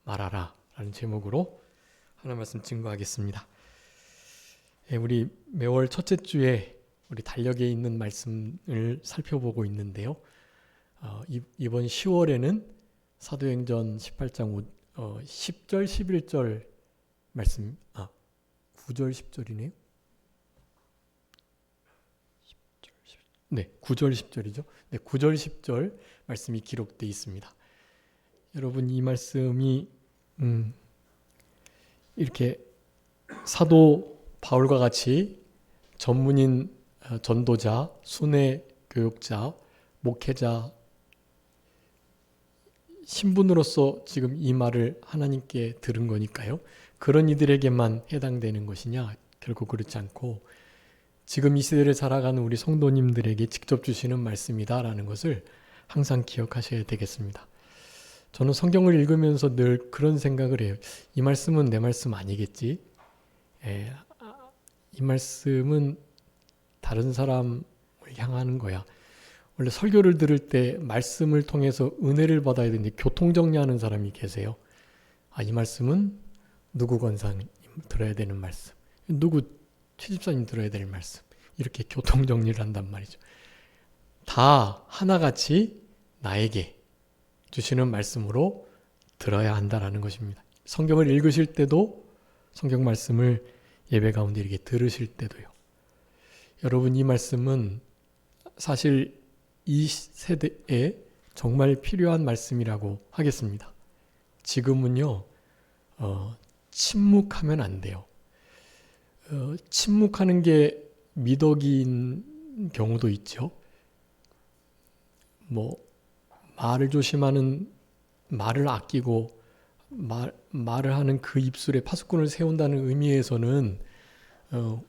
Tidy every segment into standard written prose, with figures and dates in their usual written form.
말하라 라는 제목으로 하나 말씀 증거하겠습니다. 우리 매월 첫째 주에 우리 달력에 있는 말씀을 살펴보고 있는데요. 이번 10월에는 사도행전 18장 10절 11절 말씀 9절 10절이네요. 9절 10절이죠. 9절 10절 말씀이 기록되어 있습니다. 여러분, 이 말씀이 이렇게 사도 바울과 같이 전문인 전도자, 순회 교육자, 목회자 신분으로서 지금 이 말을 하나님께 들은 거니까요. 그런 이들에게만 해당되는 것이냐? 결국 그렇지 않고 지금 이 시대를 살아가는 우리 성도님들에게 직접 주시는 말씀이다라는 것을 항상 기억하셔야 되겠습니다. 저는 성경을 읽으면서 늘 그런 생각을 해요. 이 말씀은 내 말씀 아니겠지? 이 말씀은 다른 사람을 향하는 거야. 원래 설교를 들을 때 말씀을 통해서 은혜를 받아야 되는데 교통정리하는 사람이 계세요. 이 말씀은 누구 권사님 들어야 되는 말씀, 누구 최집사님 들어야 될 말씀, 이렇게 교통정리를 한단 말이죠. 다 하나같이 나에게 주시는 말씀으로 들어야 한다라는 것입니다. 성경을 읽으실 때도 성경 말씀을 예배 가운데 이렇게 들으실 때도요. 여러분, 이 말씀은 사실 이 세대에 정말 필요한 말씀이라고 하겠습니다. 지금은요, 침묵하면 안 돼요. 침묵하는 게 미덕인 경우도 있죠. 말을 조심하는, 말을 아끼고 말을 하는 그 입술에 파수꾼을 세운다는 의미에서는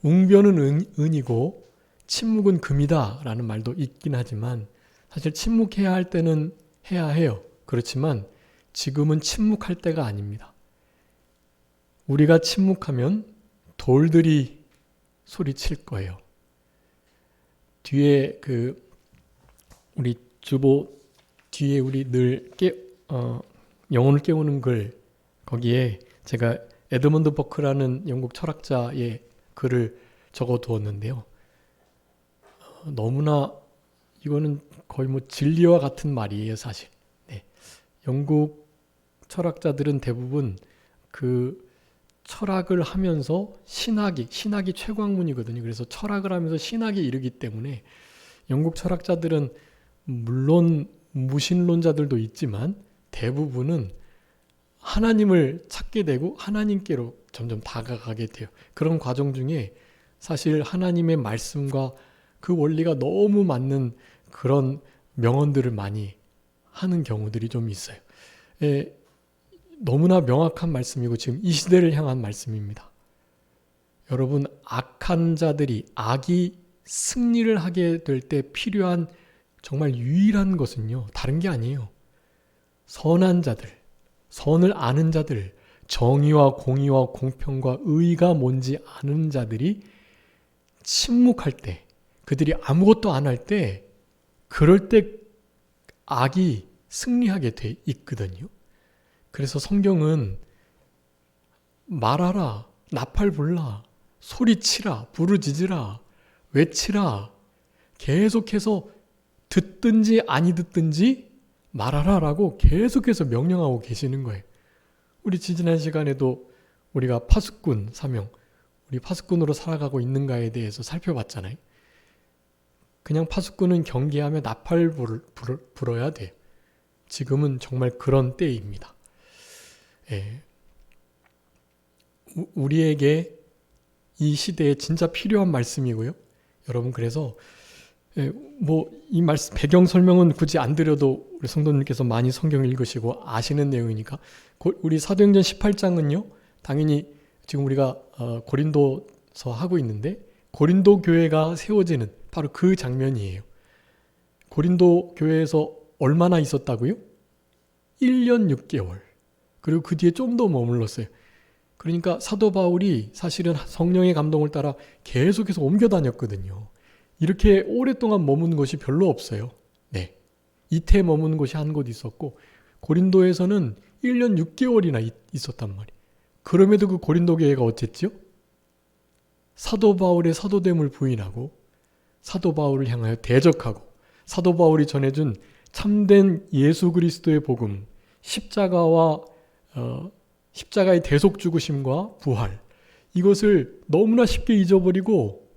웅변은 은이고 침묵은 금이다 라는 말도 있긴 하지만 사실 침묵해야 할 때는 해야 해요. 그렇지만 지금은 침묵할 때가 아닙니다. 우리가 침묵하면 돌들이 소리칠 거예요. 뒤에 우리 주보 뒤에 우리 늘 영혼을 깨우는 글, 거기에 제가 에드먼드 버크라는 영국 철학자의 글을 적어 두었는데요. 너무나 이거는 거의 진리와 같은 말이에요, 사실. 영국 철학자들은 대부분 그 철학을 하면서 신학이 최고학문이거든요. 그래서 철학을 하면서 신학에 이르기 때문에 영국 철학자들은 물론 무신론자들도 있지만 대부분은 하나님을 찾게 되고 하나님께로 점점 다가가게 돼요. 그런 과정 중에 사실 하나님의 말씀과 그 원리가 너무 맞는 그런 명언들을 많이 하는 경우들이 좀 있어요. 너무나 명확한 말씀이고 지금 이 시대를 향한 말씀입니다. 여러분, 악한 자들이, 악이 승리를 하게 될 때 필요한 정말 유일한 것은요, 다른 게 아니에요. 선한 자들, 선을 아는 자들, 정의와 공의와 공평과 의가 뭔지 아는 자들이 침묵할 때, 그들이 아무것도 안 할 때, 그럴 때 악이 승리하게 돼 있거든요. 그래서 성경은 말하라, 나팔 불라, 소리치라, 부르짖으라, 외치라, 계속해서 듣든지 아니 듣든지 말하라라고 계속해서 명령하고 계시는 거예요. 우리 지지난 시간에도 우리가 파수꾼 사명, 우리 파수꾼으로 살아가고 있는가에 대해서 살펴봤잖아요. 그냥 파수꾼은 경계하며 나팔 불어야 돼요. 지금은 정말 그런 때입니다. 우리에게 이 시대에 진짜 필요한 말씀이고요. 여러분, 그래서 이 말씀 배경 설명은 굳이 안 드려도 우리 성도님께서 많이 성경을 읽으시고 아시는 내용이니까 우리 사도행전 18장은요, 당연히 지금 우리가 고린도서 하고 있는데 고린도 교회가 세워지는 바로 그 장면이에요. 고린도 교회에서 얼마나 있었다고요? 1년 6개월. 그리고 그 뒤에 좀 더 머물렀어요. 그러니까 사도 바울이 사실은 성령의 감동을 따라 계속해서 옮겨 다녔거든요. 이렇게 오랫동안 머문 곳이 별로 없어요. 이태 머문 곳이 한 곳 있었고 고린도에서는 1년 6개월이나 있었단 말이에요. 그럼에도 그 고린도 교회가 어쨌죠? 사도 바울의 사도됨을 부인하고 사도 바울을 향하여 대적하고 사도 바울이 전해준 참된 예수 그리스도의 복음, 십자가의 대속 죽으심과 부활, 이것을 너무나 쉽게 잊어버리고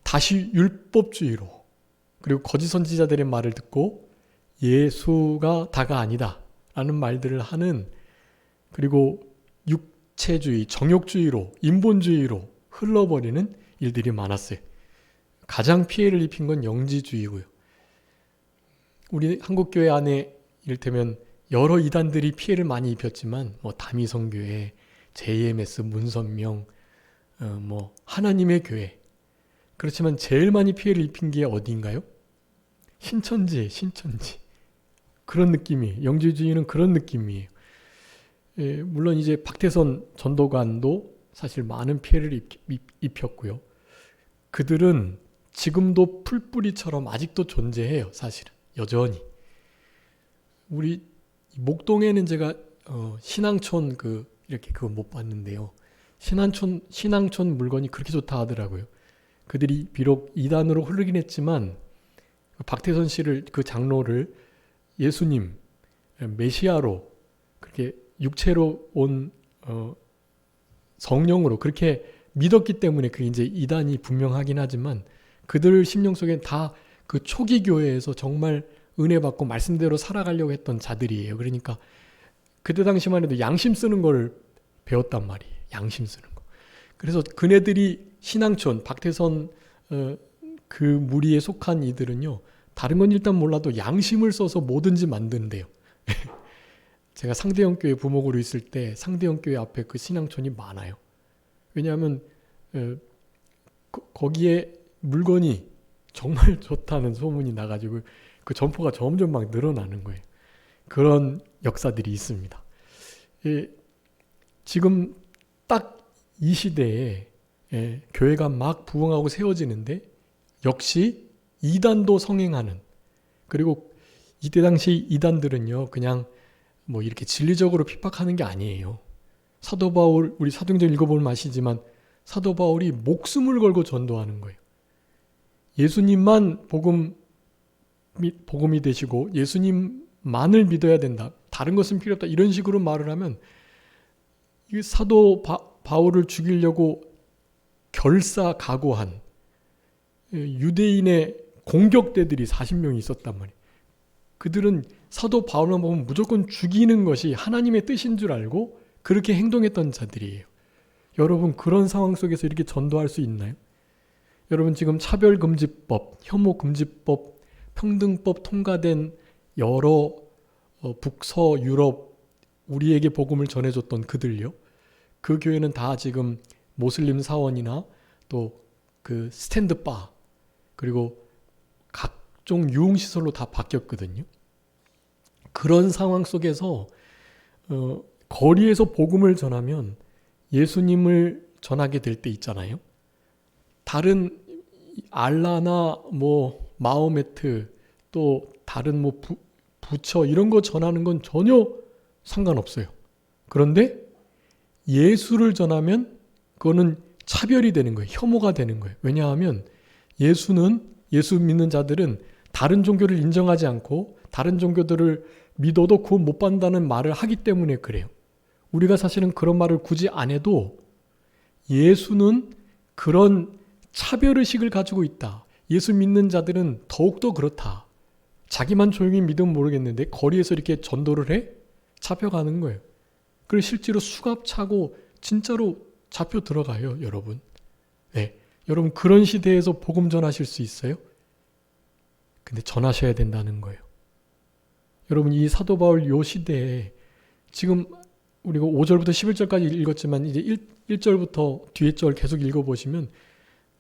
다시 율법주의로, 그리고 거짓 선지자들의 말을 듣고 예수가 다가 아니다 라는 말들을 하는, 그리고 육체주의, 정욕주의로, 인본주의로 흘러버리는 일들이 많았어요. 가장 피해를 입힌 건 영지주의고요. 우리 한국교회 안에 이를테면 여러 이단들이 피해를 많이 입혔지만 다미성교회, JMS, 문선명, 하나님의 교회, 그렇지만 제일 많이 피해를 입힌 게 어디인가요? 신천지. 그런 느낌이에요. 영지주의는 그런 느낌이에요. 물론 이제 박태선 전도관도 사실 많은 피해를 입혔고요. 그들은 지금도 풀뿌리처럼 아직도 존재해요. 사실은 여전히. 우리 목동에는 제가 신앙촌 이렇게 그거 못 봤는데요. 신앙촌 물건이 그렇게 좋다 하더라고요. 그들이 비록 이단으로 흐르긴 했지만 박태선 씨를, 그 장로를 예수님, 메시아로, 그렇게 육체로 온 성령으로 그렇게 믿었기 때문에 그게 이제 이단이 분명하긴 하지만 그들 심령 속엔 다 그 초기 교회에서 정말 은혜 받고 말씀대로 살아가려고 했던 자들이에요. 그러니까 그때 당시만 해도 양심 쓰는 걸 배웠단 말이에요. 양심 쓰는 거. 그래서 그네들이 신앙촌, 박태선 그 무리에 속한 이들은요, 다른 건 일단 몰라도 양심을 써서 뭐든지 만든대요. 제가 상대형교회 부목으로 있을 때 상대형교회 앞에 그 신앙촌이 많아요. 왜냐하면 거기에 물건이 정말 좋다는 소문이 나가지고 그 점포가 점점 막 늘어나는 거예요. 그런 역사들이 있습니다. 지금 딱 이 시대에 교회가 막 부흥하고 세워지는데 역시 이단도 성행하는, 그리고 이때 당시 이단들은요 그냥 이렇게 진리적으로 핍박하는 게 아니에요. 사도 바울, 우리 사도행전 읽어보면 아시지만 사도 바울이 목숨을 걸고 전도하는 거예요. 예수님만 복음이 되시고 예수님만을 믿어야 된다. 다른 것은 필요 없다. 이런 식으로 말을 하면 이 사도 바울을 죽이려고 각오한 유대인의 공격대들이 40명이 있었단 말이에요. 그들은 사도 바울만 보면 무조건 죽이는 것이 하나님의 뜻인 줄 알고 그렇게 행동했던 자들이에요. 여러분, 그런 상황 속에서 이렇게 전도할 수 있나요? 여러분, 지금 차별금지법, 혐오금지법, 평등법 통과된 여러 북서 유럽 우리에게 복음을 전해줬던 그들요, 그 교회는 다 지금 모슬림 사원이나 또 그 스탠드바, 그리고 각종 유흥시설로 다 바뀌었거든요. 그런 상황 속에서 거리에서 복음을 전하면 예수님을 전하게 될 때 있잖아요. 다른 알라나 마호메트, 또 다른 부처 이런 거 전하는 건 전혀 상관없어요. 그런데 예수를 전하면 그거는 차별이 되는 거예요. 혐오가 되는 거예요. 왜냐하면 예수 믿는 자들은 다른 종교를 인정하지 않고 다른 종교들을 믿어도 구원 못 받는다는 말을 하기 때문에 그래요. 우리가 사실은 그런 말을 굳이 안 해도 예수는 그런 차별의식을 가지고 있다. 예수 믿는 자들은 더욱더 그렇다. 자기만 조용히 믿으면 모르겠는데 거리에서 이렇게 전도를 해? 잡혀가는 거예요. 그리고 실제로 수갑 차고 진짜로 잡혀 들어가요, 여러분. 네, 여러분 그런 시대에서 복음 전하실 수 있어요? 근데 전하셔야 된다는 거예요. 여러분, 이 사도 바울 요 시대에 지금 우리가 5절부터 11절까지 읽었지만 이제 1절부터 뒤에 절 계속 읽어보시면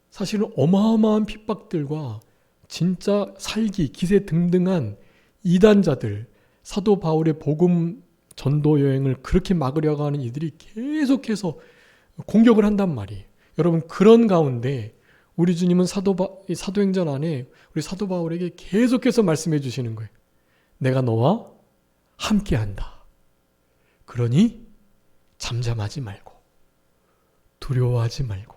사실은 어마어마한 핍박들과 진짜 살기, 기세등등한 이단자들, 사도 바울의 복음 전도 여행을 그렇게 막으려고 하는 이들이 계속해서 공격을 한단 말이에요. 여러분, 그런 가운데 우리 주님은 사도행전 안에 우리 사도 바울에게 계속해서 말씀해 주시는 거예요. 내가 너와 함께한다. 그러니 잠잠하지 말고 두려워하지 말고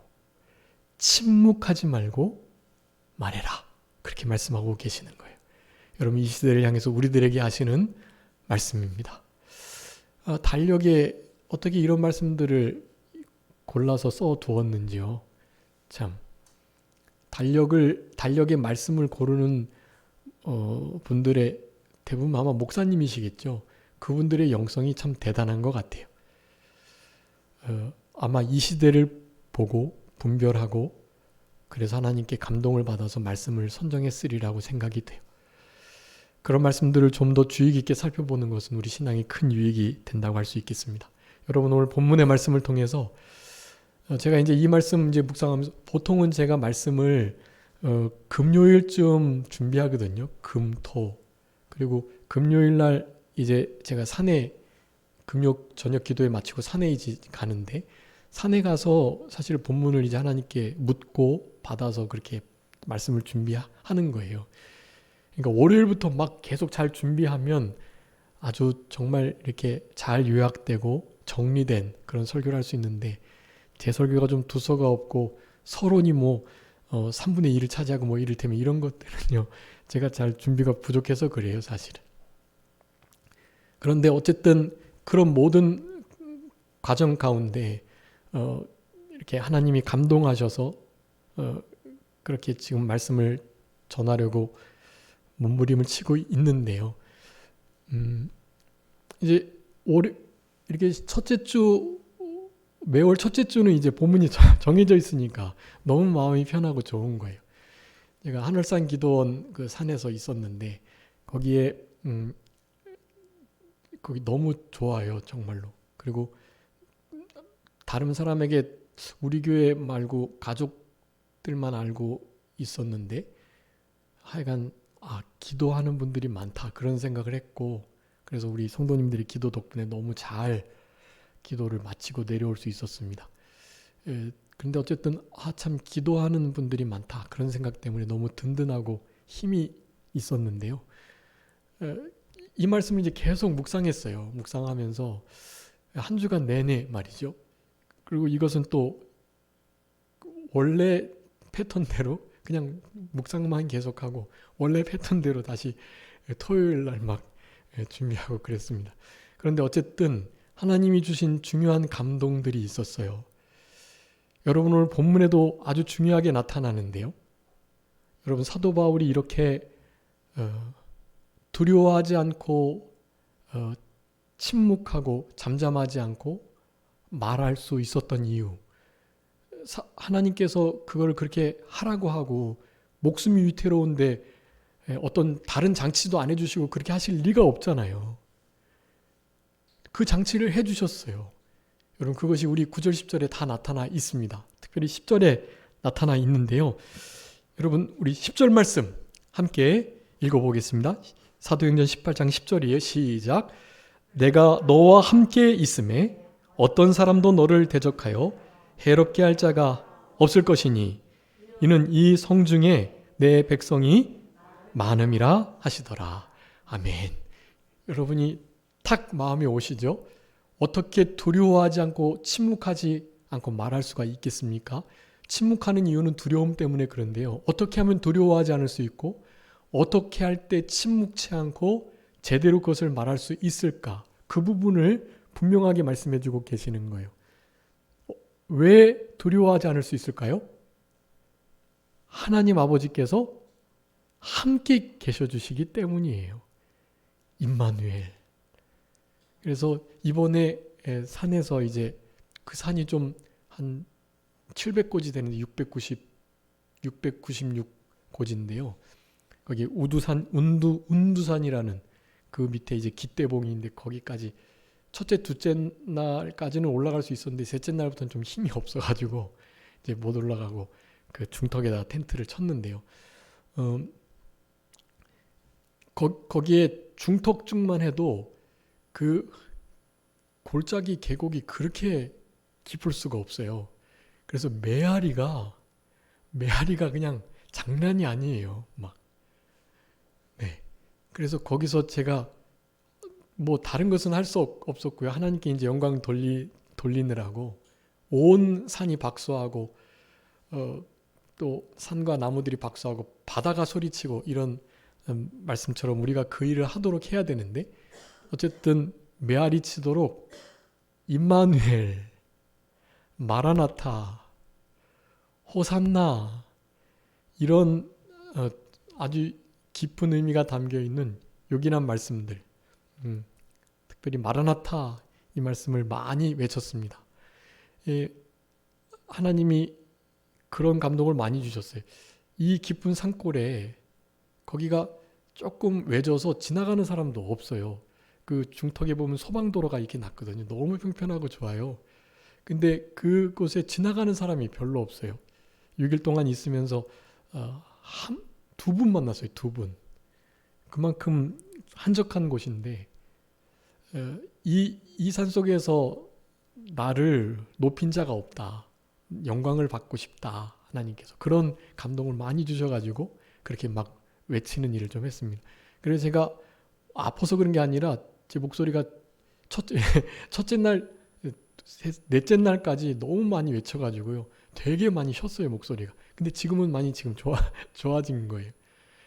침묵하지 말고 말해라. 그렇게 말씀하고 계시는 거예요. 여러분 이 시대를 향해서 우리들에게 하시는 말씀입니다. 달력에 어떻게 이런 말씀들을 골라서 써두었는지요. 참 달력의 말씀을 고르는 분들의 대부분 아마 목사님이시겠죠. 그분들의 영성이 참 대단한 것 같아요. 아마 이 시대를 보고 분별하고 그래서 하나님께 감동을 받아서 말씀을 선정했으리라고 생각이 돼요. 그런 말씀들을 좀 더 주의 깊게 살펴보는 것은 우리 신앙에 큰 유익이 된다고 할 수 있겠습니다. 여러분 오늘 본문의 말씀을 통해서 제가 이제 이 말씀 이제 묵상하면서 보통은 제가 말씀을 금요일쯤 준비하거든요. 금, 토. 그리고 금요일 날 이제 제가 산에 금요 저녁 기도에 마치고 산에 이제 가는데 산에 가서 사실 본문을 이제 하나님께 묻고 받아서 그렇게 말씀을 준비하는 거예요. 그러니까 월요일부터 막 계속 잘 준비하면 아주 정말 이렇게 잘 요약되고 정리된 그런 설교를 할 수 있는데 제 설교가 좀 두서가 없고 서론이 3분의 1을 차지하고 이를테면 이런 것들은요. 제가 잘 준비가 부족해서 그래요, 사실은. 그런데 어쨌든 그런 모든 과정 가운데 이렇게 하나님이 감동하셔서 그렇게 지금 말씀을 전하려고 몸부림을 치고 있는데요. 이제 이렇게 매월 첫째 주는 이제 본문이 정해져 있으니까 너무 마음이 편하고 좋은 거예요. 제가 하늘산 기도원 그 산에서 있었는데 거기에 거기 너무 좋아요, 정말로. 그리고 다른 사람에게 우리 교회 말고 가족들만 알고 있었는데 하여간 기도하는 분들이 많다 그런 생각을 했고 그래서 우리 성도님들이 기도 덕분에 너무 잘 기도를 마치고 내려올 수 있었습니다. 그런데 어쨌든 참 기도하는 분들이 많다 그런 생각 때문에 너무 든든하고 힘이 있었는데요. 이 말씀을 이제 계속 묵상했어요. 묵상하면서 한 주간 내내 말이죠. 그리고 이것은 또 원래 패턴대로 그냥 묵상만 계속하고 원래 패턴대로 다시 토요일 날 막 준비하고 그랬습니다. 그런데 어쨌든 하나님이 주신 중요한 감동들이 있었어요. 여러분 오늘 본문에도 아주 중요하게 나타나는데요. 여러분 사도 바울이 이렇게 두려워하지 않고 침묵하고 잠잠하지 않고 말할 수 있었던 이유, 하나님께서 그걸 그렇게 하라고 하고 목숨이 위태로운데 어떤 다른 장치도 안 해주시고 그렇게 하실 리가 없잖아요. 그 장치를 해주셨어요. 여러분 그것이 우리 9절 10절에 다 나타나 있습니다. 특별히 10절에 나타나 있는데요. 여러분 우리 10절 말씀 함께 읽어보겠습니다. 사도행전 18장 10절이에요. 시작. 내가 너와 함께 있음에 어떤 사람도 너를 대적하여 해롭게 할 자가 없을 것이니 이는 이 성중에 내 백성이 많음이라 하시더라. 아멘. 여러분이 탁 마음이 오시죠? 어떻게 두려워하지 않고 침묵하지 않고 말할 수가 있겠습니까? 침묵하는 이유는 두려움 때문에 그런데요. 어떻게 하면 두려워하지 않을 수 있고 어떻게 할 때 침묵치 않고 제대로 그것을 말할 수 있을까? 그 부분을 분명하게 말씀해 주고 계시는 거예요. 왜 두려워하지 않을 수 있을까요? 하나님 아버지께서 함께 계셔 주시기 때문이에요. 임마누엘. 그래서 이번에 산에서 이제 그 산이 좀 한 700고지 되는데 696고지인데요. 거기 운두산이라는 그 밑에 이제 깃대봉인데 거기까지 첫째, 둘째 날까지는 올라갈 수 있었는데 셋째 날부터는 좀 힘이 없어가지고 이제 못 올라가고 그 중턱에다가 텐트를 쳤는데요. 거기에 중턱쯤만 해도 그 골짜기 계곡이 그렇게 깊을 수가 없어요. 그래서 메아리가 그냥 장난이 아니에요. 막. 네. 그래서 거기서 제가 뭐 다른 것은 할 수 없었고요. 하나님께 이제 영광 돌리느라고 온 산이 박수하고 또 산과 나무들이 박수하고 바다가 소리치고 이런 말씀처럼 우리가 그 일을 하도록 해야 되는데 어쨌든 메아리 치도록 임마누엘, 마라나타, 호산나 이런 아주 깊은 의미가 담겨 있는 요긴한 말씀들, 특별히 마라나타 이 말씀을 많이 외쳤습니다. 하나님이 그런 감동을 많이 주셨어요. 이 깊은 산골에 거기가 조금 외져서 지나가는 사람도 없어요. 그 중턱에 보면 소방도로가 이렇게 났거든요. 너무 평평하고 좋아요. 근데 그곳에 지나가는 사람이 별로 없어요. 6일 동안 있으면서 두 분 만났어요. 두 분. 그만큼 한적한 곳인데 이 산속에서 나를 높인 자가 없다. 영광을 받고 싶다. 하나님께서 그런 감동을 많이 주셔가지고 그렇게 막 외치는 일을 좀 했습니다. 그래서 제가 아파서 그런 게 아니라 제 목소리가 첫째 날, 넷째 날까지 너무 많이 외쳐가지고요. 되게 많이 쉬었어요, 목소리가. 근데 지금은 많이 좋아진 거예요.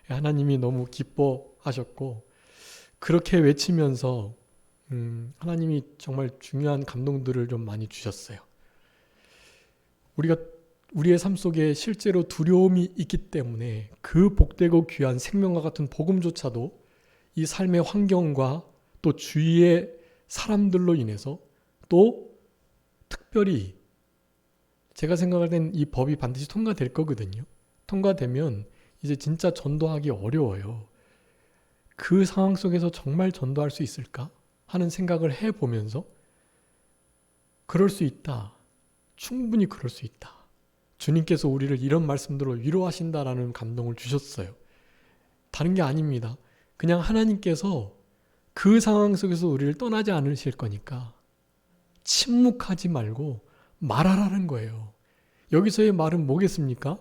하나님이 너무 기뻐하셨고, 그렇게 외치면서, 하나님이 정말 중요한 감동들을 좀 많이 주셨어요. 우리의 삶 속에 실제로 두려움이 있기 때문에 그 복되고 귀한 생명과 같은 복음조차도 이 삶의 환경과 또 주위의 사람들로 인해서 또 특별히 제가 생각할 땐 이 법이 반드시 통과될 거거든요. 통과되면 이제 진짜 전도하기 어려워요. 그 상황 속에서 정말 전도할 수 있을까 하는 생각을 해보면서 그럴 수 있다. 충분히 그럴 수 있다. 주님께서 우리를 이런 말씀들로 위로하신다라는 감동을 주셨어요. 다른 게 아닙니다. 그냥 하나님께서 그 상황 속에서 우리를 떠나지 않으실 거니까 침묵하지 말고 말하라는 거예요. 여기서의 말은 뭐겠습니까?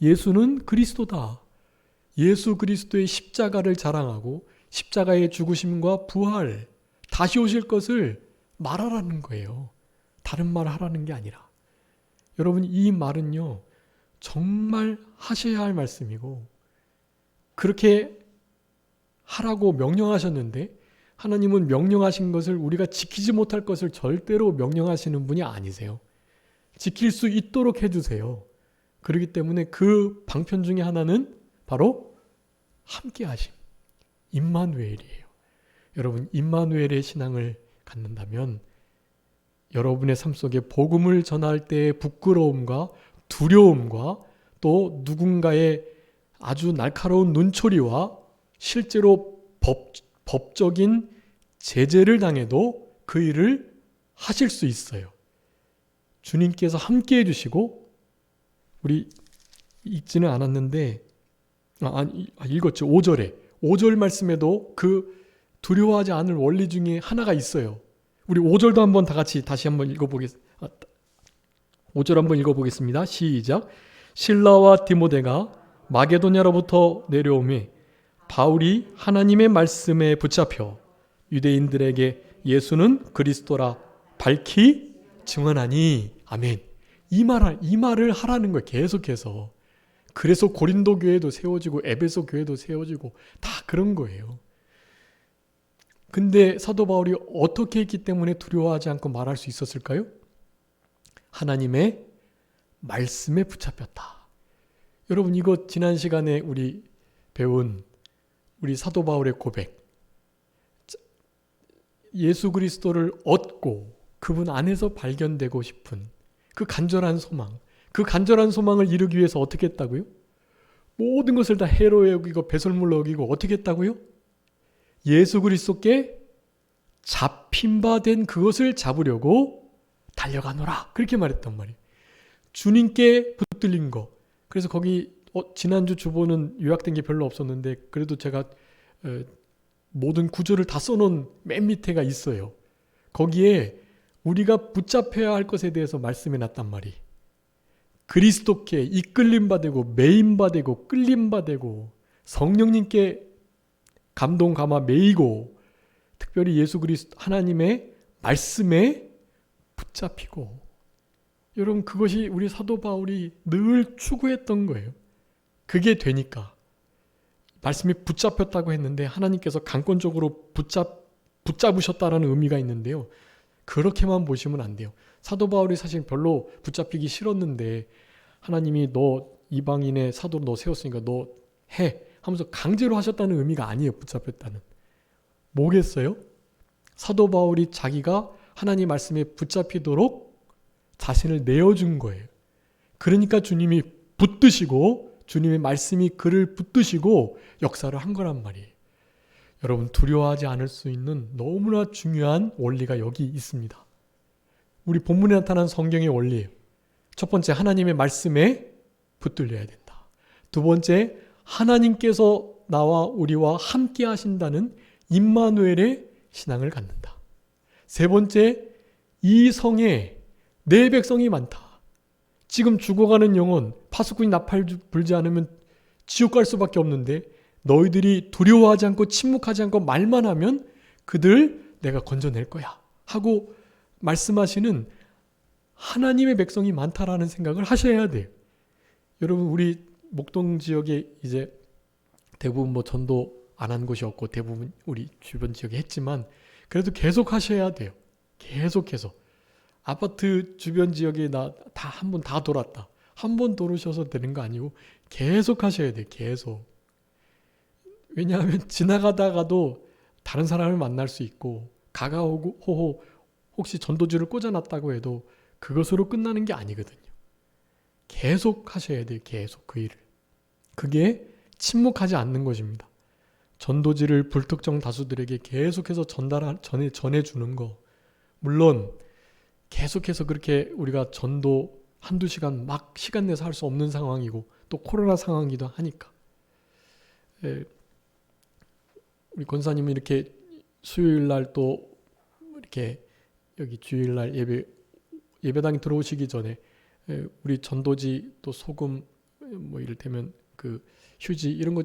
예수는 그리스도다. 예수 그리스도의 십자가를 자랑하고 십자가의 죽으심과 부활, 다시 오실 것을 말하라는 거예요. 다른 말 하라는 게 아니라. 여러분, 이 말은요, 정말 하셔야 할 말씀이고, 그렇게 하라고 명령하셨는데, 하나님은 명령하신 것을 우리가 지키지 못할 것을 절대로 명령하시는 분이 아니세요. 지킬 수 있도록 해주세요. 그렇기 때문에 그 방편 중에 하나는 바로 함께 하심. 임마누엘이에요. 여러분, 임마누엘의 신앙을 갖는다면 여러분의 삶 속에 복음을 전할 때의 부끄러움과 두려움과 또 누군가의 아주 날카로운 눈초리와 실제로 법적인 제재를 당해도 그 일을 하실 수 있어요. 주님께서 함께 해주시고, 우리 읽지는 않았는데 읽었죠. 5절에 5절 말씀에도 그 두려워하지 않을 원리 중에 하나가 있어요. 우리 5절도 한번 다시 한번 읽어보겠습니다. 5절 한번 읽어보겠습니다. 시작. 실라와 디모데가 마게도냐로부터 내려오매 바울이 하나님의 말씀에 붙잡혀 유대인들에게 예수는 그리스도라 밝히 증언하니. 아멘. 이 말을 하라는 거예요. 계속해서. 그래서 고린도 교회도 세워지고 에베소 교회도 세워지고 다 그런 거예요. 근데 사도 바울이 어떻게 했기 때문에 두려워하지 않고 말할 수 있었을까요? 하나님의 말씀에 붙잡혔다. 여러분, 이거 지난 시간에 우리 배운 우리 사도 바울의 고백. 예수 그리스도를 얻고 그분 안에서 발견되고 싶은 그 간절한 소망. 그 간절한 소망을 이루기 위해서 어떻게 했다고요? 모든 것을 다 해로 여기고 배설물로 여기고 어떻게 했다고요? 예수 그리스도께 잡힌 바 된 그것을 잡으려고 달려가노라. 그렇게 말했단 말이에요. 주님께 붙들린 거. 그래서 거기 지난주 주보는 요약된 게 별로 없었는데 그래도 제가 모든 구절을 다 써놓은 맨 밑에가 있어요. 거기에 우리가 붙잡혀야 할 것에 대해서 말씀해 놨단 말이에요. 그리스도께 이끌림받고 매임받고 끌림받고 성령님께 감동 감화 매이고 특별히 예수 그리스도 하나님의 말씀에 붙잡히고, 여러분 그것이 우리 사도 바울이 늘 추구했던 거예요. 그게 되니까 말씀이 붙잡혔다고 했는데 하나님께서 강권적으로 붙잡으셨다라는 의미가 있는데요. 그렇게만 보시면 안 돼요. 사도 바울이 사실 별로 붙잡히기 싫었는데 하나님이 너 이방인의 사도로 너 세웠으니까 너 해 하면서 강제로 하셨다는 의미가 아니에요. 붙잡혔다는. 뭐겠어요? 사도 바울이 자기가 하나님 말씀에 붙잡히도록 자신을 내어준 거예요. 그러니까 주님이 붙드시고 주님의 말씀이 그를 붙드시고 역사를 한 거란 말이에요. 여러분 두려워하지 않을 수 있는 너무나 중요한 원리가 여기 있습니다. 우리 본문에 나타난 성경의 원리예요. 첫 번째, 하나님의 말씀에 붙들려야 된다. 두 번째, 하나님께서 나와 우리와 함께 하신다는 임마누엘의 신앙을 갖는다. 세 번째, 이 성에 내 백성이 많다. 지금 죽어가는 영혼, 파수꾼이 나팔 불지 않으면 지옥 갈 수밖에 없는데 너희들이 두려워하지 않고 침묵하지 않고 말만 하면 그들 내가 건져낼 거야 하고 말씀하시는 하나님의 백성이 많다라는 생각을 하셔야 돼요. 여러분 우리 목동 지역에 이제 대부분 뭐 전도 안 한 곳이 없고 대부분 우리 주변 지역에 했지만 그래도 계속 하셔야 돼요. 계속해서. 아파트 주변 지역에 나 다 한 번 다 돌았다. 한 번 돌으셔서 되는 거 아니고 계속 하셔야 돼요. 계속. 왜냐하면 지나가다가도 다른 사람을 만날 수 있고 가가오고 호호 혹시 전도지를 꽂아놨다고 해도 그것으로 끝나는 게 아니거든요. 계속 하셔야 돼요. 계속 그 일을. 그게 침묵하지 않는 것입니다. 전도지를 불특정 다수들에게 계속해서 전해주는 거. 물론 계속해서 그렇게 우리가 전도 한두 시간 막 시간 내서 할 수 없는 상황이고 또 코로나 상황이기도 하니까. 우리 권사님은 이렇게 수요일 날 또 이렇게 여기 주일 날 예배당에 들어오시기 전에 우리 전도지 또 소금 뭐 이를테면 그 휴지 이런 거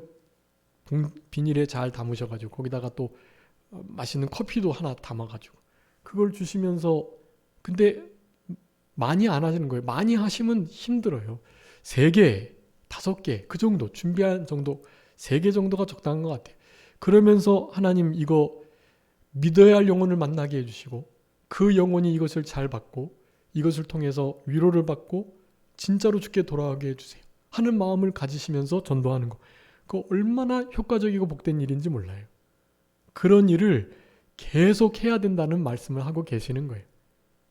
비닐에 잘 담으셔가지고 거기다가 또 맛있는 커피도 하나 담아가지고 그걸 주시면서 근데 많이 안 하시는 거예요. 많이 하시면 힘들어요. 3개, 5개 그 정도 준비한 정도 3개 정도가 적당한 것 같아요. 그러면서 하나님 이거 믿어야 할 영혼을 만나게 해주시고 그 영혼이 이것을 잘 받고 이것을 통해서 위로를 받고 진짜로 주께 돌아가게 해주세요 하는 마음을 가지시면서 전도하는 거. 그거 얼마나 효과적이고 복된 일인지 몰라요. 그런 일을 계속 해야 된다는 말씀을 하고 계시는 거예요.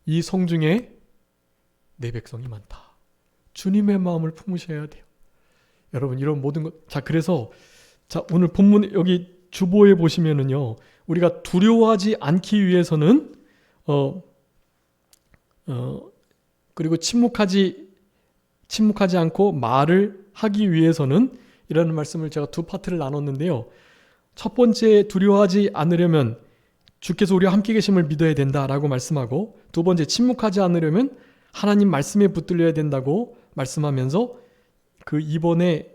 이 성 중에 내 백성이 많다. 주님의 마음을 품으셔야 돼요. 여러분 이런 모든 것. 자 그래서 자 오늘 본문 여기 주보에 보시면은요. 우리가 두려워하지 않기 위해서는 그리고 침묵하지 않고 말을 하기 위해서는 이라는 말씀을 제가 2파트를 나눴는데요. 첫 번째 두려워하지 않으려면 주께서 우리와 함께 계심을 믿어야 된다라고 말씀하고 두 번째 침묵하지 않으려면 하나님 말씀에 붙들려야 된다고 말씀하면서 그 2번에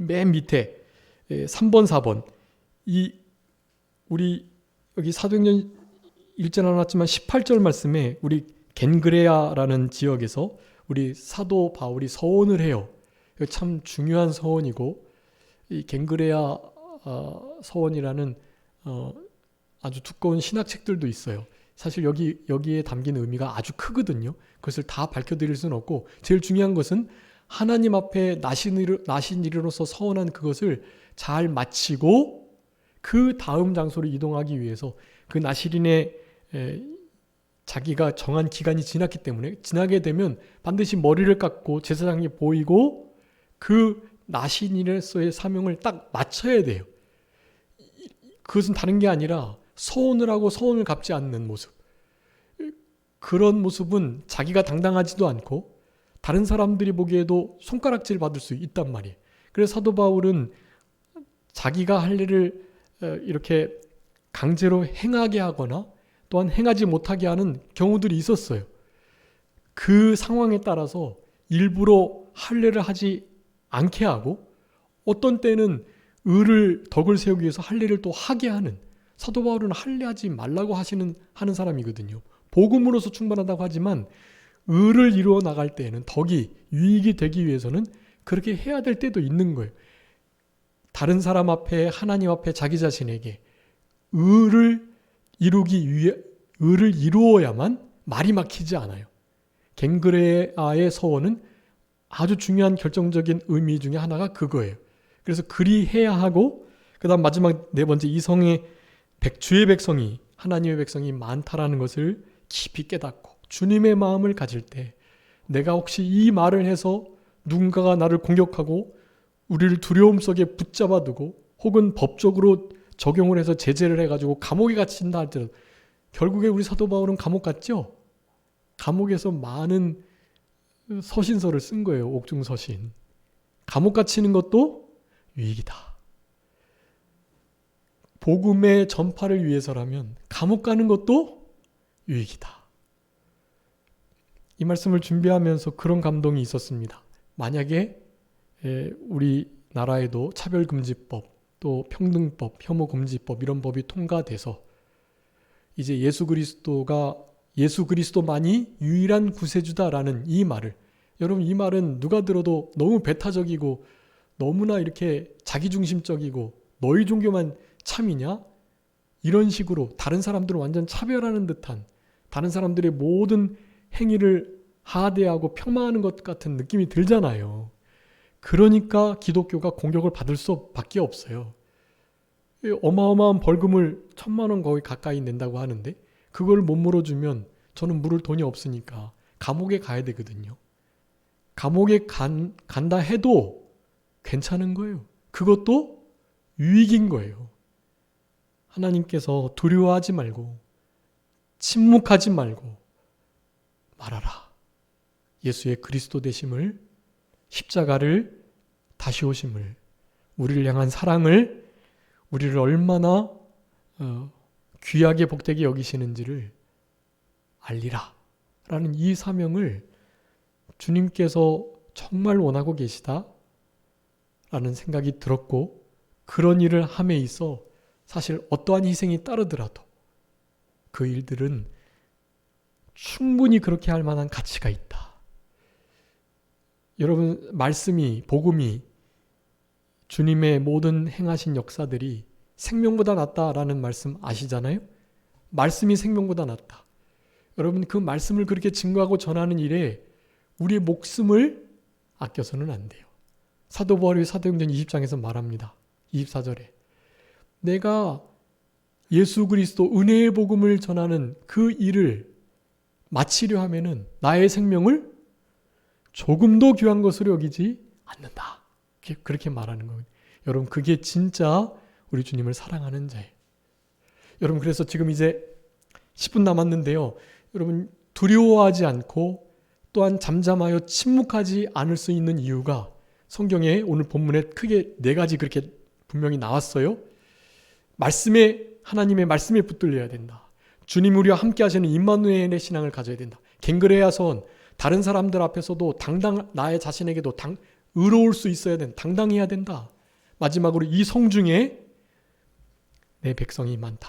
맨 밑에 3번 4번 이 우리 여기 사도행전 1절 나왔지만 18절 말씀에 우리 겐그레아라는 지역에서 우리 사도 바울이 서원을 해요. 참 중요한 서원이고 이 겐그레아 서원이라는 아주 두꺼운 신학책들도 있어요. 사실 여기에 담긴 의미가 아주 크거든요. 그것을 다 밝혀드릴 수는 없고 제일 중요한 것은 하나님 앞에 나신 이로서 서원한 그것을 잘 마치고 그 다음 장소로 이동하기 위해서 그 나시린의 자기가 정한 기간이 지났기 때문에 지나게 되면 반드시 머리를 깎고 제사장이 보이고 그 나시린에서의 사명을 딱 마쳐야 돼요. 그것은 다른 게 아니라 서원을 하고 서원을 갚지 않는 모습. 그런 모습은 자기가 당당하지도 않고 다른 사람들이 보기에도 손가락질 받을 수 있단 말이에요. 그래서 사도 바울은 자기가 할 일을 이렇게 강제로 행하게 하거나 또한 행하지 못하게 하는 경우들이 있었어요. 그 상황에 따라서 일부러 할 일을 하지 않게 하고 어떤 때는 덕을 세우기 위해서 할 일을 또 하게 하는 사도 바울은 할례하지 말라고 하는 사람이거든요. 복음으로서 충분하다고 하지만 의를 이루어 나갈 때에는 덕이 유익이 되기 위해서는 그렇게 해야 될 때도 있는 거예요. 다른 사람 앞에 하나님 앞에 자기 자신에게 의를 이루어야만 말이 막히지 않아요. 갱그레아의 서원은 아주 중요한 결정적인 의미 중에 하나가 그거예요. 그래서 그리해야 하고 그 다음 마지막 네 번째 이성의 주의 백성이 하나님의 백성이 많다라는 것을 깊이 깨닫고 주님의 마음을 가질 때 내가 혹시 이 말을 해서 누군가가 나를 공격하고 우리를 두려움 속에 붙잡아 두고 혹은 법적으로 적용을 해서 제재를 해가지고 감옥에 갇힌다 할지라도 결국에 우리 사도 바울은 감옥 갔죠? 감옥에서 많은 서신서를 쓴 거예요. 옥중서신. 감옥 갇히는 것도 유익이다. 복음의 전파를 위해서라면 감옥 가는 것도 유익이다. 이 말씀을 준비하면서 그런 감동이 있었습니다. 만약에 우리나라에도 차별금지법, 또 평등법, 혐오금지법 이런 법이 통과돼서 이제 예수 그리스도만이 유일한 구세주다라는 이 말을, 여러분 이 말은 누가 들어도 너무 배타적이고 너무나 이렇게 자기중심적이고 너희 종교만 참이냐? 이런 식으로 다른 사람들을 완전 차별하는 듯한, 다른 사람들의 모든 행위를 하대하고 폄하하는 것 같은 느낌이 들잖아요. 그러니까 기독교가 공격을 받을 수밖에 없어요. 어마어마한 벌금을 1,000만 원 거의 가까이 낸다고 하는데 그걸 못 물어주면 저는 물을 돈이 없으니까 감옥에 가야 되거든요. 감옥에 간다 해도 괜찮은 거예요. 그것도 유익인 거예요. 하나님께서 두려워하지 말고 침묵하지 말고 말하라. 예수의 그리스도 되심을, 십자가를, 다시 오심을, 우리를 향한 사랑을, 우리를 얼마나 귀하게 복되게 여기시는지를 알리라 라는 이 사명을 주님께서 정말 원하고 계시다 라는 생각이 들었고, 그런 일을 함에 있어 사실 어떠한 희생이 따르더라도 그 일들은 충분히 그렇게 할 만한 가치가 있다. 여러분, 말씀이, 복음이, 주님의 모든 행하신 역사들이 생명보다 낫다라는 말씀 아시잖아요? 말씀이 생명보다 낫다. 여러분, 그 말씀을 그렇게 증거하고 전하는 일에 우리의 목숨을 아껴서는 안 돼요. 사도 바울이 사도행전 20장에서 말합니다. 24절에 내가 예수 그리스도 은혜의 복음을 전하는 그 일을 마치려 하면은 나의 생명을 조금도 귀한 것으로 여기지 않는다. 그렇게 말하는 거예요. 여러분, 그게 진짜 우리 주님을 사랑하는 자예요. 여러분, 그래서 지금 이제 10분 남았는데요. 여러분, 두려워하지 않고 또한 잠잠하여 침묵하지 않을 수 있는 이유가 성경에 오늘 본문에 크게 4가지 그렇게 분명히 나왔어요. 하나님의 말씀에 붙들려야 된다. 주님 우리와 함께 하시는 임마누엘의 신앙을 가져야 된다. 갱그레아선 다른 사람들 앞에서도 나의 자신에게도 의로울 수 있어야 된다. 당당해야 된다. 마지막으로 이 성중에 내 백성이 많다.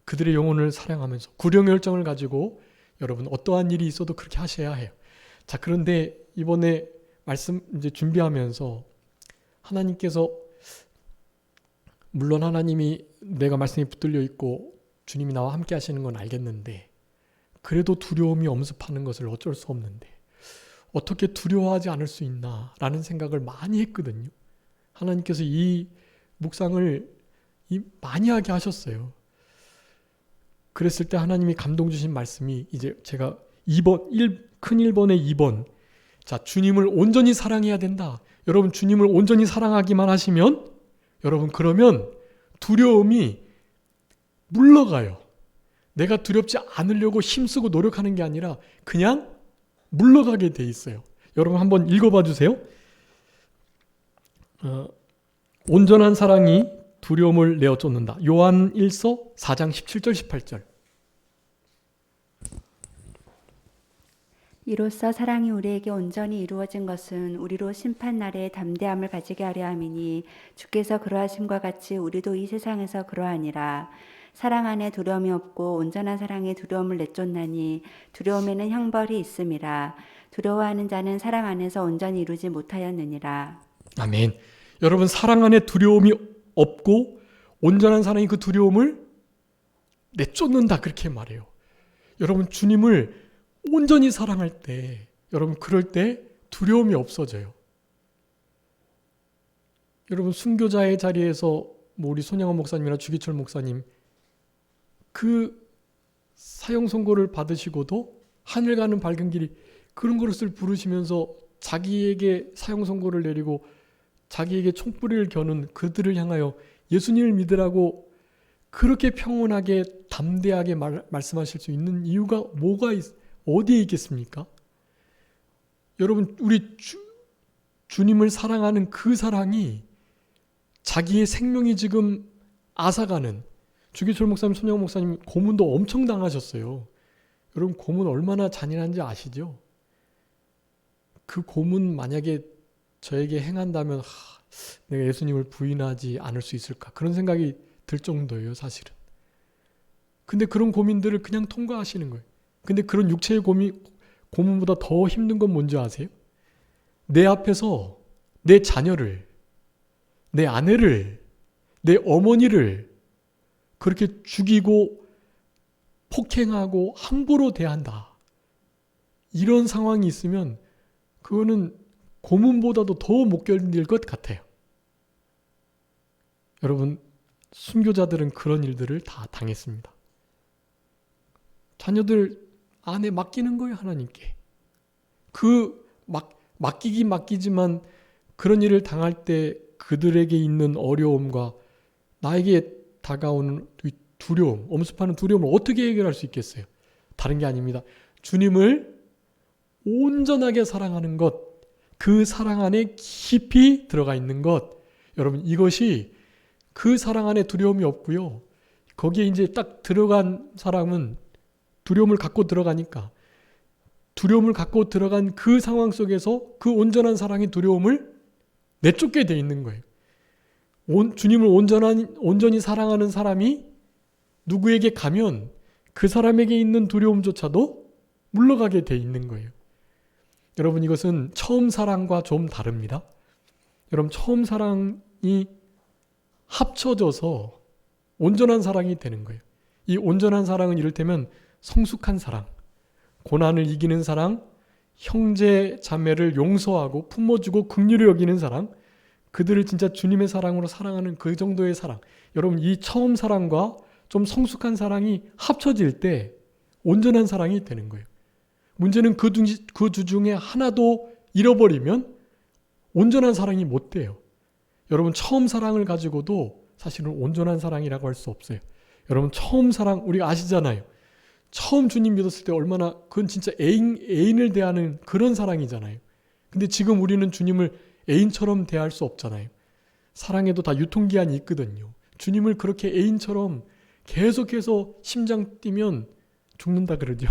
그들의 영혼을 사랑하면서 구령 열정을 가지고 여러분 어떠한 일이 있어도 그렇게 하셔야 해요. 자, 그런데 이번에 말씀 이제 준비하면서 하나님께서, 물론 하나님이 내가 말씀에 붙들려 있고 주님이 나와 함께 하시는 건 알겠는데 그래도 두려움이 엄습하는 것을 어쩔 수 없는데 어떻게 두려워하지 않을 수 있나 라는 생각을 많이 했거든요. 하나님께서 이 묵상을 많이 하게 하셨어요. 그랬을 때 하나님이 감동 주신 말씀이 이제 제가 큰 1번에 2번, 자, 주님을 온전히 사랑해야 된다. 여러분, 주님을 온전히 사랑하기만 하시면 여러분 그러면 두려움이 물러가요. 내가 두렵지 않으려고 힘쓰고 노력하는 게 아니라 그냥 물러가게 돼 있어요. 여러분 한번 읽어봐 주세요. 온전한 사랑이 두려움을 내어 쫓는다. 요한 1서 4장 17절 18절. 이로써 사랑이 우리에게 온전히 이루어진 것은 우리로 심판날에 담대함을 가지게 하려 함이니 주께서 그러하심과 같이 우리도 이 세상에서 그러하니라. 사랑 안에 두려움이 없고 온전한 사랑에 두려움을 내쫓나니 두려움에는 형벌이 있음이라. 두려워하는 자는 사랑 안에서 온전히 이루지 못하였느니라. 아멘. 여러분, 사랑 안에 두려움이 없고 온전한 사랑이 그 두려움을 내쫓는다, 그렇게 말해요. 여러분, 주님을 온전히 사랑할 때, 여러분, 그럴 때 두려움이 없어져요. 여러분, 순교자의 자리에서 우리 손양원 목사님이나 주기철 목사님 그 사형 선고를 받으시고도 하늘 가는 밝은 길이, 그런 그릇을 부르시면서 자기에게 사형 선고를 내리고 자기에게 총뿌리를 겨눈 그들을 향하여 예수님을 믿으라고 그렇게 평온하게 담대하게 말씀하실 수 있는 이유가 어디에 있겠습니까? 여러분, 우리 주님을 사랑하는 그 사랑이 자기의 생명이 지금 앗아가는, 주기철 목사님, 손영호 목사님 고문도 엄청 당하셨어요. 여러분, 고문 얼마나 잔인한지 아시죠? 그 고문 만약에 저에게 행한다면 내가 예수님을 부인하지 않을 수 있을까, 그런 생각이 들 정도예요, 사실은. 근데 그런 고민들을 그냥 통과하시는 거예요. 근데 그런 육체의 고문보다 더 힘든 건 뭔지 아세요? 내 앞에서 내 자녀를, 내 아내를, 내 어머니를 그렇게 죽이고 폭행하고 함부로 대한다. 이런 상황이 있으면 그거는 고문보다도 더 못 견딜 것 같아요. 여러분, 순교자들은 그런 일들을 다 당했습니다. 자녀들 아내 맡기는 거예요, 하나님께. 맡기지만 그런 일을 당할 때 그들에게 있는 어려움과 나에게 다가오는 두려움, 엄습하는 두려움을 어떻게 해결할 수 있겠어요? 다른 게 아닙니다. 주님을 온전하게 사랑하는 것, 그 사랑 안에 깊이 들어가 있는 것, 여러분, 이것이 그 사랑 안에 두려움이 없고요. 거기에 이제 딱 들어간 사람은 두려움을 갖고 들어가니까, 두려움을 갖고 들어간 그 상황 속에서 그 온전한 사랑이 두려움을 내쫓게 돼 있는 거예요. 주님을 온전히 사랑하는 사람이 누구에게 가면 그 사람에게 있는 두려움조차도 물러가게 돼 있는 거예요. 여러분, 이것은 처음 사랑과 좀 다릅니다. 여러분, 처음 사랑이 합쳐져서 온전한 사랑이 되는 거예요. 이 온전한 사랑은 이를테면 성숙한 사랑, 고난을 이기는 사랑, 형제 자매를 용서하고 품어주고 긍휼히 여기는 사랑, 그들을 진짜 주님의 사랑으로 사랑하는 그 정도의 사랑. 여러분, 이 처음 사랑과 좀 성숙한 사랑이 합쳐질 때 온전한 사랑이 되는 거예요. 문제는 그 두 중에 하나도 잃어버리면 온전한 사랑이 못 돼요. 여러분, 처음 사랑을 가지고도 사실은 온전한 사랑이라고 할 수 없어요. 여러분, 처음 사랑 우리가 아시잖아요. 처음 주님 믿었을 때 얼마나, 그건 진짜 애인을 대하는 그런 사랑이잖아요. 근데 지금 우리는 주님을 애인처럼 대할 수 없잖아요. 사랑에도 다 유통기한이 있거든요. 주님을 그렇게 애인처럼 계속해서 심장 뛰면 죽는다 그러죠.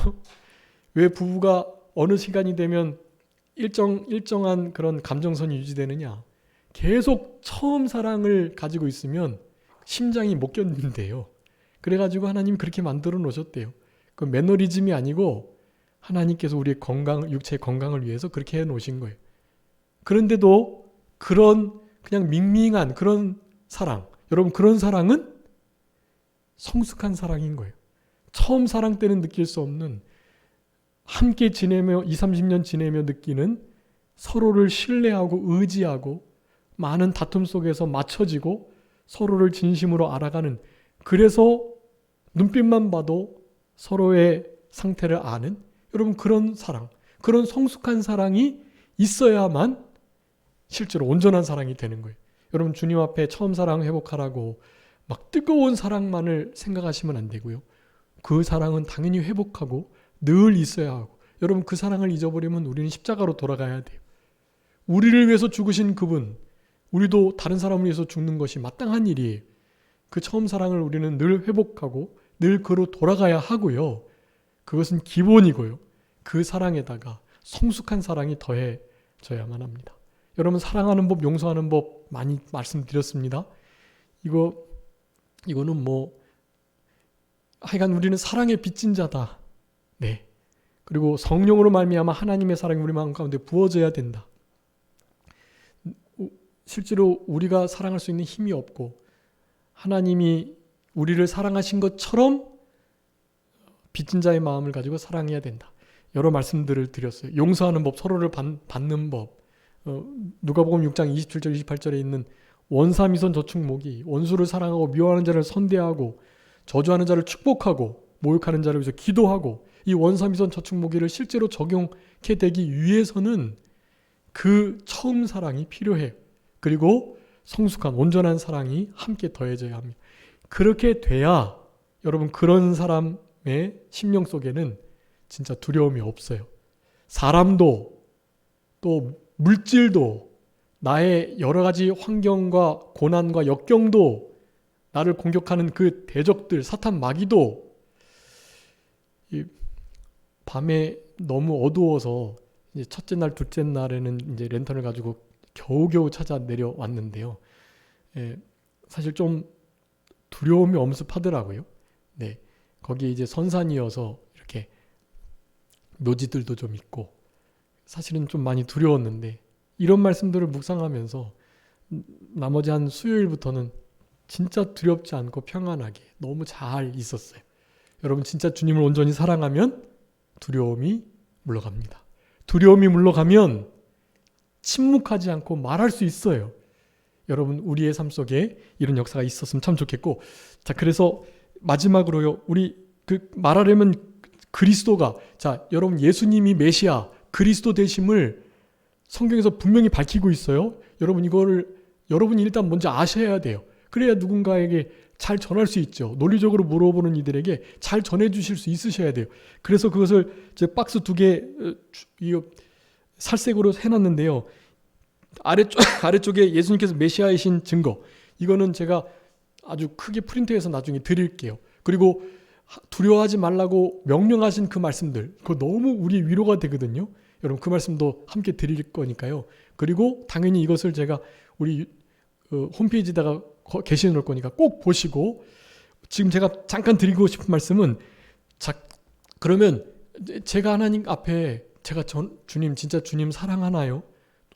왜 부부가 어느 시간이 되면 일정한 그런 감정선이 유지되느냐? 계속 처음 사랑을 가지고 있으면 심장이 못 견딘대요. 그래가지고 하나님 그렇게 만들어 놓으셨대요. 그 매너리즘이 아니고 하나님께서 우리의 육체의 건강을 위해서 그렇게 해 놓으신 거예요. 그런데도 그런 그냥 밍밍한 그런 사랑, 여러분, 그런 사랑은 성숙한 사랑인 거예요. 처음 사랑 때는 느낄 수 없는, 함께 지내며 20-30년 지내며 느끼는 서로를 신뢰하고 의지하고 많은 다툼 속에서 맞춰지고 서로를 진심으로 알아가는, 그래서 눈빛만 봐도 서로의 상태를 아는, 여러분, 그런 사랑, 그런 성숙한 사랑이 있어야만 실제로 온전한 사랑이 되는 거예요. 여러분, 주님 앞에 처음 사랑 회복하라고 막 뜨거운 사랑만을 생각하시면 안 되고요. 그 사랑은 당연히 회복하고 늘 있어야 하고, 여러분, 그 사랑을 잊어버리면 우리는 십자가로 돌아가야 돼요. 우리를 위해서 죽으신 그분, 우리도 다른 사람을 위해서 죽는 것이 마땅한 일이에요. 그 처음 사랑을 우리는 늘 회복하고 늘 그로 돌아가야 하고요. 그것은 기본이고요. 그 사랑에다가 성숙한 사랑이 더해져야만 합니다. 여러분, 사랑하는 법, 용서하는 법 많이 말씀드렸습니다. 이거는 하여간 우리는 사랑의 빚진 자다. 네. 그리고 성령으로 말미암아 하나님의 사랑이 우리 마음 가운데 부어져야 된다. 실제로 우리가 사랑할 수 있는 힘이 없고 하나님이 우리를 사랑하신 것처럼 빚진 자의 마음을 가지고 사랑해야 된다. 여러 말씀들을 드렸어요. 용서하는 법, 서로를 받는 법. 누가복음 6장 27절 28절에 있는 원사미선 저축목이 원수를 사랑하고 미워하는 자를 선대하고 저주하는 자를 축복하고 모욕하는 자를 위해서 기도하고, 이 원사미선 저축목이를 실제로 적용해 되기 위해서는 그 처음 사랑이 필요해요. 그리고 성숙한 온전한 사랑이 함께 더해져야 합니다. 그렇게 돼야 여러분 그런 사람의 심령 속에는 진짜 두려움이 없어요. 사람도 또 물질도 나의 여러 가지 환경과 고난과 역경도 나를 공격하는 그 대적들, 사탄 마귀도 이 밤에 너무 어두워서 이제 첫째 날, 둘째 날에는 이제 랜턴을 가지고 겨우겨우 찾아 내려왔는데요. 사실 좀 두려움이 엄습하더라고요. 네, 거기 이제 선산이어서 이렇게 묘지들도 좀 있고 사실은 좀 많이 두려웠는데 이런 말씀들을 묵상하면서 나머지 한 수요일부터는 진짜 두렵지 않고 평안하게 너무 잘 있었어요. 여러분 진짜 주님을 온전히 사랑하면 두려움이 물러갑니다. 두려움이 물러가면 침묵하지 않고 말할 수 있어요. 여러분 우리의 삶 속에 이런 역사가 있었으면 참 좋겠고, 자 그래서 마지막으로요, 우리 그 말하려면 그리스도가, 자 여러분 예수님이 메시아 그리스도 되심을 성경에서 분명히 밝히고 있어요. 여러분 이거를 여러분이 일단 먼저 아셔야 돼요. 그래야 누군가에게 잘 전할 수 있죠. 논리적으로 물어보는 이들에게 잘 전해주실 수 있으셔야 돼요. 그래서 그것을 제 박스 2개 살색으로 해놨는데요. 아래쪽에 예수님께서 메시아이신 증거, 이거는 제가 아주 크게 프린트해서 나중에 드릴게요. 그리고 두려워하지 말라고 명령하신 그 말씀들, 그거 너무 우리 위로가 되거든요. 여러분 그 말씀도 함께 드릴 거니까요. 그리고 당연히 이것을 제가 우리 홈페이지에다가 게시해 놓을 거니까 꼭 보시고, 지금 제가 잠깐 드리고 싶은 말씀은, 자 그러면 제가 하나님 앞에 제가 주님 진짜 주님 사랑하나요?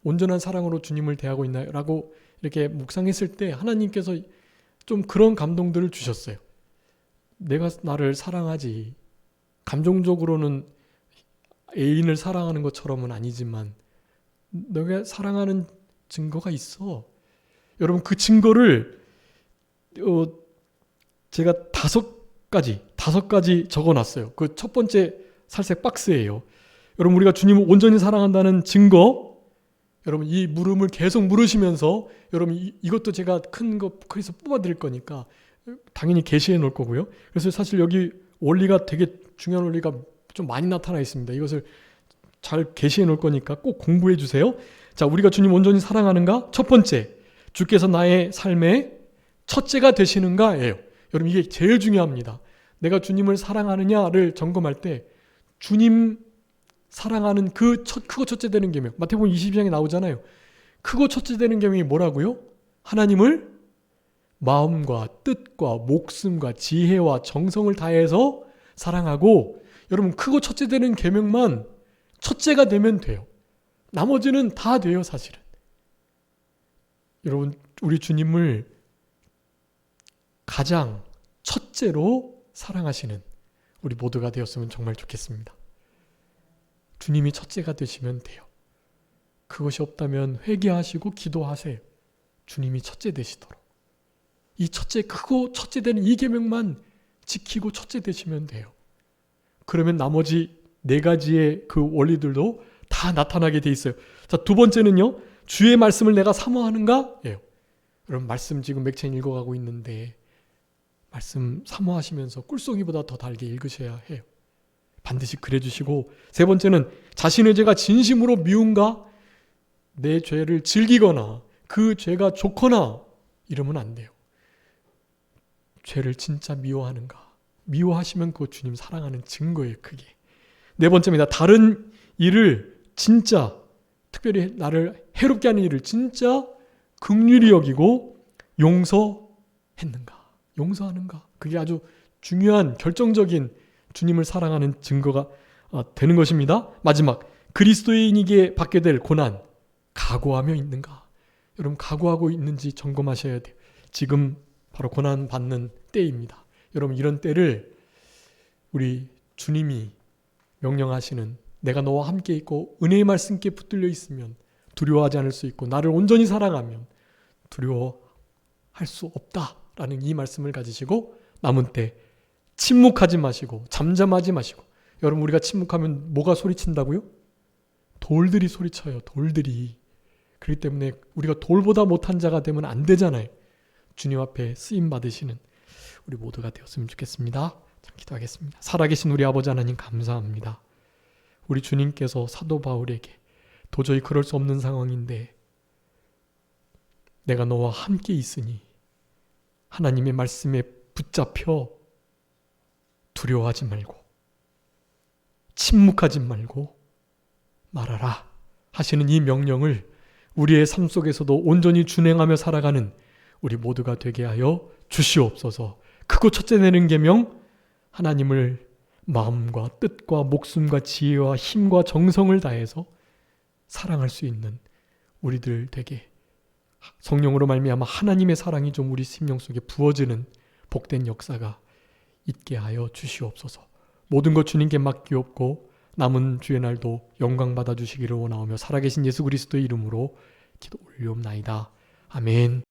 온전한 사랑으로 주님을 대하고 있나요? 라고 이렇게 묵상했을 때 하나님께서 좀 그런 감동들을 주셨어요. 내가 나를 사랑하지, 감정적으로는 애인을 사랑하는 것처럼은 아니지만 너가 사랑하는 증거가 있어. 여러분 그 증거를 제가 5가지 적어놨어요. 그 첫 번째 살색 박스예요. 여러분 우리가 주님을 온전히 사랑한다는 증거, 여러분 이 물음을 계속 물으시면서, 여러분 이것도 제가 큰 거 그래서 뽑아드릴 거니까 당연히 게시해 놓을 거고요. 그래서 사실 여기 원리가 되게 중요한 원리가 좀 많이 나타나 있습니다. 이것을 잘 게시해 놓을 거니까 꼭 공부해 주세요. 자, 우리가 주님 온전히 사랑하는가? 첫 번째, 주께서 나의 삶의 첫째가 되시는가예요. 여러분 이게 제일 중요합니다. 내가 주님을 사랑하느냐를 점검할 때 주님 사랑하는 그 크고 첫째 되는 계명, 마태복음 22장에 나오잖아요. 크고 첫째 되는 계명이 뭐라고요? 하나님을 마음과 뜻과 목숨과 지혜와 정성을 다해서 사랑하고, 여러분 크고 첫째 되는 계명만 첫째가 되면 돼요. 나머지는 다 돼요, 사실은. 여러분 우리 주님을 가장 첫째로 사랑하시는 우리 모두가 되었으면 정말 좋겠습니다. 주님이 첫째가 되시면 돼요. 그것이 없다면 회개하시고 기도하세요. 주님이 첫째 되시도록. 이 첫째, 크고 첫째 되는 이 계명만 지키고 첫째 되시면 돼요. 그러면 나머지 4가지의 그 원리들도 다 나타나게 돼 있어요. 자, 두 번째는요, 주의 말씀을 내가 사모하는가? 예요. 여러분 말씀 지금 맥체인 읽어가고 있는데 말씀 사모하시면서 꿀송이보다 더 달게 읽으셔야 해요. 반드시 그래 주시고, 세 번째는 자신의 죄가 진심으로 미운가? 내 죄를 즐기거나 그 죄가 좋거나 이러면 안 돼요. 죄를 진짜 미워하는가? 미워하시면 그거 주님 사랑하는 증거예요, 그게. 네 번째입니다. 다른 일을 진짜, 특별히 나를 해롭게 하는 일을 진짜 긍휼히 여기고 용서했는가? 용서하는가? 그게 아주 중요한 결정적인 주님을 사랑하는 증거가 되는 것입니다. 마지막, 그리스도인에게 받게 될 고난 각오하며 있는가? 여러분 각오하고 있는지 점검하셔야 돼요. 지금 바로 고난 받는 때입니다. 여러분 이런 때를 우리 주님이 명령하시는 내가 너와 함께 있고 은혜의 말씀께 붙들려 있으면 두려워하지 않을 수 있고 나를 온전히 사랑하면 두려워할 수 없다라는 이 말씀을 가지시고 남은 때 침묵하지 마시고 잠잠하지 마시고. 여러분 우리가 침묵하면 뭐가 소리친다고요? 돌들이 소리쳐요. 돌들이. 그렇기 때문에 우리가 돌보다 못한 자가 되면 안 되잖아요. 주님 앞에 쓰임 받으시는 우리 모두가 되었으면 좋겠습니다. 자, 기도하겠습니다. 살아계신 우리 아버지 하나님 감사합니다. 우리 주님께서 사도 바울에게 도저히 그럴 수 없는 상황인데 내가 너와 함께 있으니 하나님의 말씀에 붙잡혀 두려워하지 말고 침묵하지 말고 말하라 하시는 이 명령을 우리의 삶 속에서도 온전히 준행하며 살아가는 우리 모두가 되게 하여 주시옵소서. 크고 첫째 내는 계명, 하나님을 마음과 뜻과 목숨과 지혜와 힘과 정성을 다해서 사랑할 수 있는 우리들 되게 성령으로 말미암아 하나님의 사랑이 좀 우리 심령 속에 부어지는 복된 역사가 있게 하여 주시옵소서. 모든 것 주님께 맡기옵고 남은 주의 날도 영광 받아 주시기를 원하오며 살아계신 예수 그리스도의 이름으로 기도 올리옵나이다. 아멘.